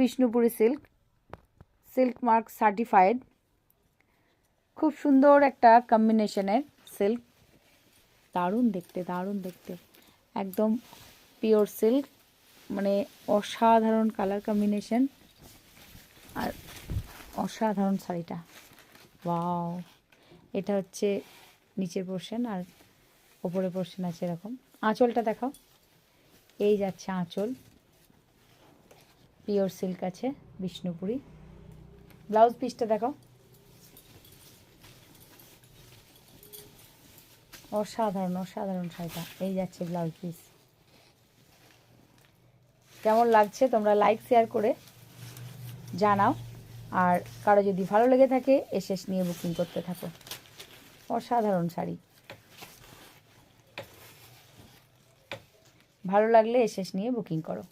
Bishnupuri silk, silk mark certified. খুব সুন্দর একটা কম্বিনেশনের সিল্ক, দারুণ দেখতে, দারুণ দেখতে, একদম পিওর সিল্ক, মানে অসাধারণ কালার কম্বিনেশন আর অসাধারণ শাড়িটা। ওয়াও, এটা হচ্ছে নিচের পোর্শন আর ওপরের পোর্শন আছে এরকম। আঁচলটা দেখাও, এই যাচ্ছে আঁচল, পিওর সিল্ক আছে বিষ্ণুপুরি। ব্লাউজ পিসটা দেখাও, অসাধারণ অসাধারণ শাড়িটা, এই যাচ্ছে ব্লাউজ পিস। কেমন লাগছে তোমরা লাইক শেয়ার করে জানাও, আর কারো যদি ভালো লেগে থাকে এসে নিয়ে বুকিং করতে থাকো। অসাধারণ শাড়ি, ভালো লাগলে এসে নিয়ে বুকিং করো।